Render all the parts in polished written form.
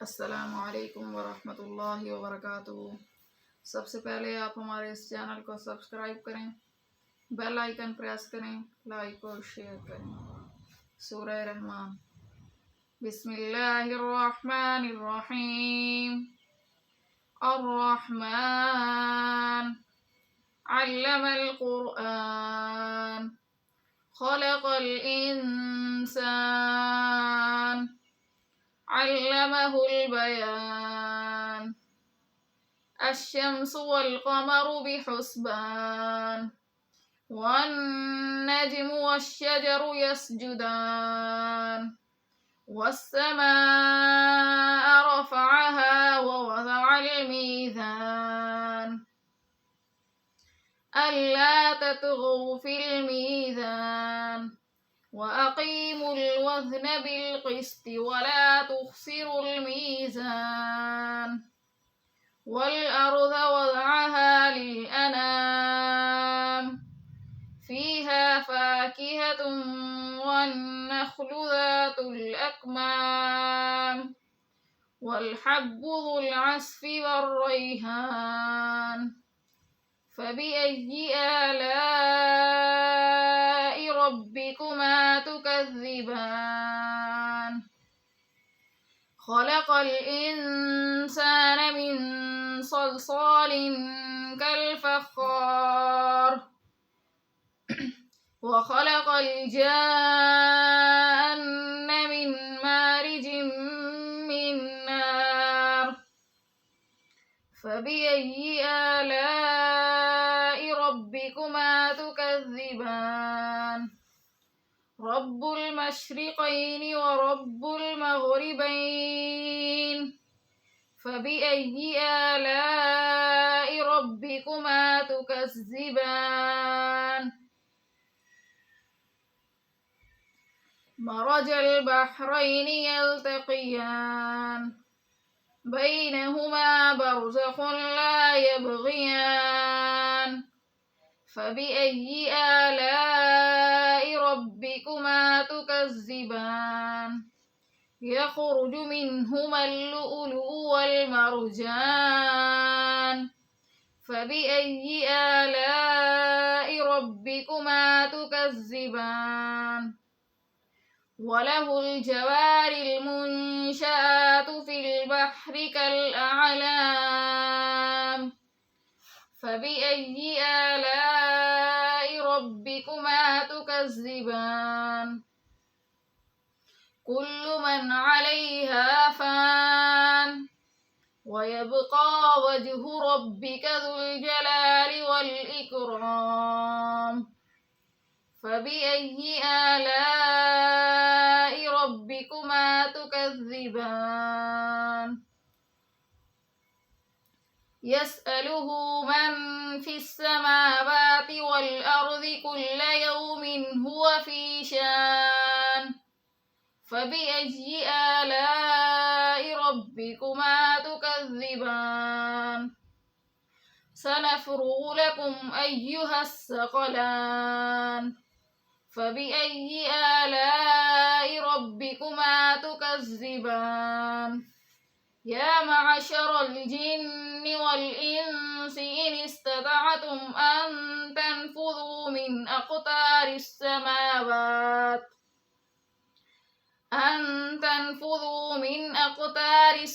अस्सलामुअलैकुम वरहमतुल्लाहि वबरकातुहू। सबसे पहले आप हमारे इस चैनल को सब्सक्राइब करें, बेल आइकन प्रेस करें, लाइक और शेयर करें। सूरह रहमान। बिस्मिल्लाहिर्रहमानिर्रहीम। अर्रहमान अल्लमल कुरआन खलक़ल इंसान अल्लमहुल बयान। अश्शम्सु वल क़मरु बिहुस्बान वन्नज्मु वश्शजरु यस्जुदान वस्समाअ रफ़अहा ववज़अल मीज़ान अल्ला ततग़ौ फ़िल मीज़ान वअक़ीमुल वज़न बिलक़िस्ति वला तुख़्सिरुल मीज़ान वल्अर्ज़ वज़अहा लिलअनाम फ़ीहा फ़ाकिहतुन वन्नख़्लु ज़ातुल अक्माम वल्हब्बु ज़ुल अस्फ़ि वर्रैहान फ़बिअय्यि आलाइ रब्बिकुमा तुकज़्ज़िबान। खलक़ल इंसान मिन सलसालिन कल्फ़ख़्ख़ार वखलक़ल जान्न मिन मारिजिम मिन नार फ़बिअय्यि आलाइ रब्बिकुमा तुकज़्ज़िबान। रब्बुल मशरिक़ैनि व रब्बुल मग़रिबैन फ़बिअय्यि आलाइ रब्बिकुमा तुकज़्ज़िबान। मरजल बहरैनि यल्तक़ियान बैनहुमा बरज़ख़ुन ला यबग़ियान फ़बिअय्यि आलाइ रब्बिकुमा तुकज़्ज़िबान। यख़रुज मिनहुमा अल्लुؤलुؤु वल्मरजान फ़बिअय्यि आलाइ रब्बिकुमा तुकज़्ज़िबान। वलहुल जवारिल मुनशआतु फ़िल बहरि कल्अअलाम फ़बिअय्यि आलाइ रब्बिकुमा तुकज़्ज़िबान। कुल्लु मन अलैहा फ़ान वयब्क़ा वज्हु रब्बिका ज़ुल जलालि वल इकराम फ़बिअय्यि आलाइ रब्बिकुमा तुकज़्ज़िबान। यसअलुहु मन फ़िस्समावाति वल अर्ज़ि कुल्ल यौमिन हुवा फ़ी शान फ़बिअय्यि आलाइ रब्बिकुमा तुकज़्ज़िबान। सनफ़्रुग़ु लकुम अय्युहस्सक़लान फ़बिअय्यि आलाइ रब्बिकुमा तुकज़्ज़िबान। या मअशरल जिन्नि वल इंसि इन इस्ततअतुम अन तनफ़ुज़ू मिन अक़तारिस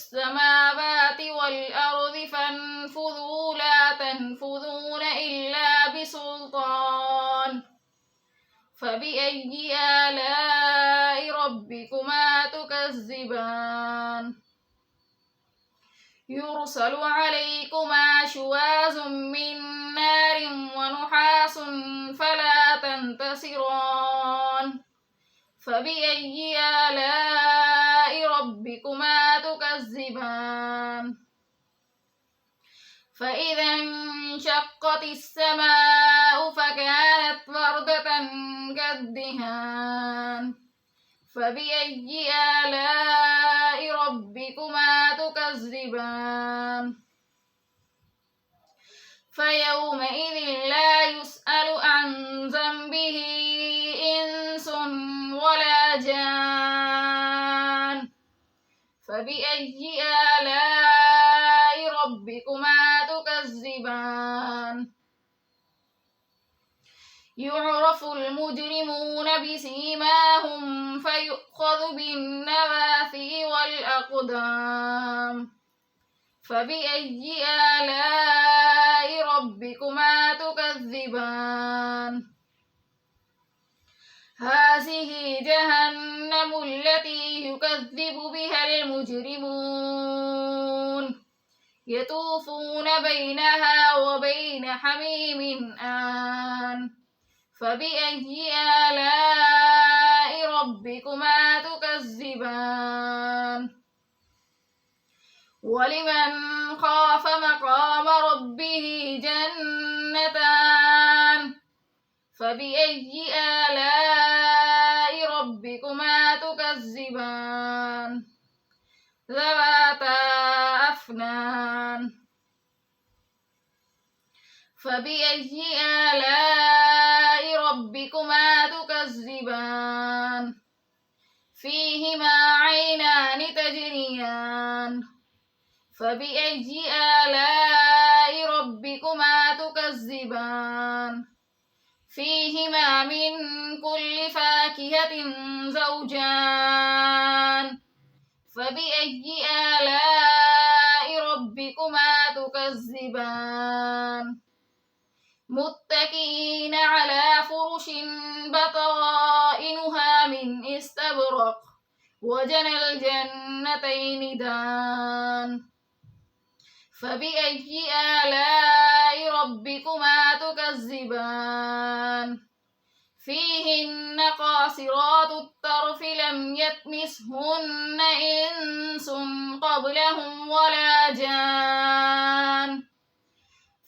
समावाति वल अर्ज़ि फ़न्फ़ुज़ू ला तनफ़ुज़ून इल्ला बिसुल्तान फ़बिअय्यि आलाइ रब्बिकुमा तुकज़्ज़िबान। युरसलु अलैकुमा शुवाज़ुम मिन नारिन वनुहासुन फला तंतसिरान फ़बिअय्यि आलाइ रब्बिकुमा तुकज़्ज़िबान। फ़इज़ा इंशक़्क़तिस समाअु फ़कानत वरदतन कद्दिहान फ़बिअय्यि आलाइ रब्बिकुमा तुकज़्ज़िबान। फ़यौमइज़िन ला युसअलु अन ज़ंबिहि इंसुन वला जान فبأي آلاء ربكما تكذبان يعرف المجرمون بسيماهم فيؤخذ بالنواصي والأقدام فبأي آلاء ربكما تكذبان هذه جهنم التي يكذب بها المجرمون يطوفون بينها وبين حميم آن فبأي آلاء ربكما تكذبان ولمن خاف مقام ربه جنتان فبأي آلاء ربكما تكذبان ذواتا أفنان فبأي آلاء ربكما تكذبان فيهما عينان تجريان فبأي آلاء ربكما تكذبان فيهما من كل فاكهة زوجان فبأي آلاء ربكما تكذبان متكئين على فرش بطائنها من استبرق وجنى الجنتين دان فبأي آلاء ربكما تكذبان فيهن قاصرات الطرف لم يطمثهن إنس قبلهم ولا جان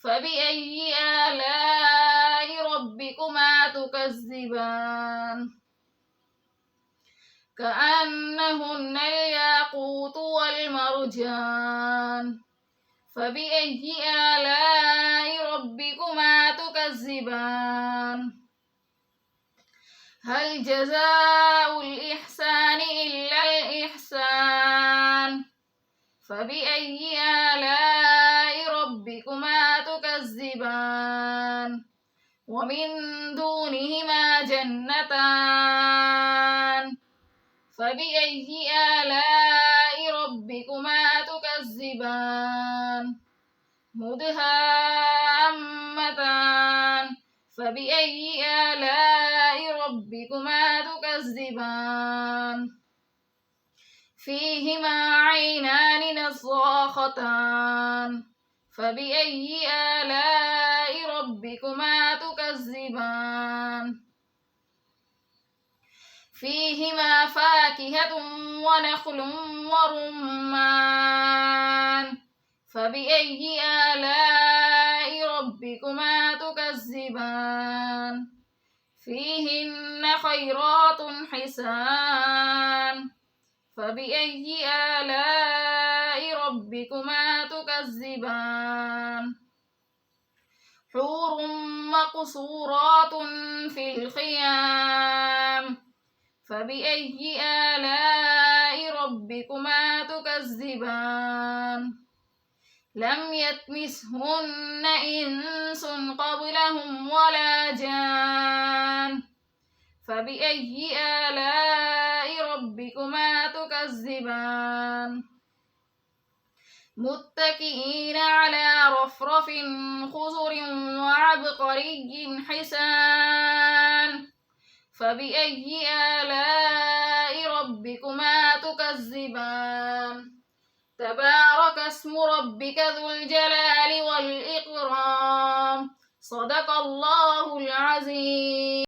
فبأي آلاء ربكما تكذبان كأنهن الياقوت والمرجان فبأي آلاء ربكما تكذبان هل جزاء الإحسان إلا الإحسان فبأي آلاء ربكما تكذبان ومن دونهما جنتان فبأي آلاء ربكما تكذبان مدهامتان فبأي آلاء ربكما تكذبان فيهما عينان نضاختان فبأي آلاء ربكما تكذبان فيهما فاكهة ونخل ورمان فبأي آلاء ربكما تكذبان فيهن خيرات حسان فبأي آلاء ربكما تكذبان حور مقصورات في الخيام فبأي آلاء ربكما تكذبان لم يطمثهن إنس قبلهم ولا جان فبأي آلاء ربكما تكذبان متكئين على رفرف خضر وعبقري حسان فبأي آلاء ربكما تكذبان تبارك اسم ربك ذو الجلال والإكرام صدق الله العظيم.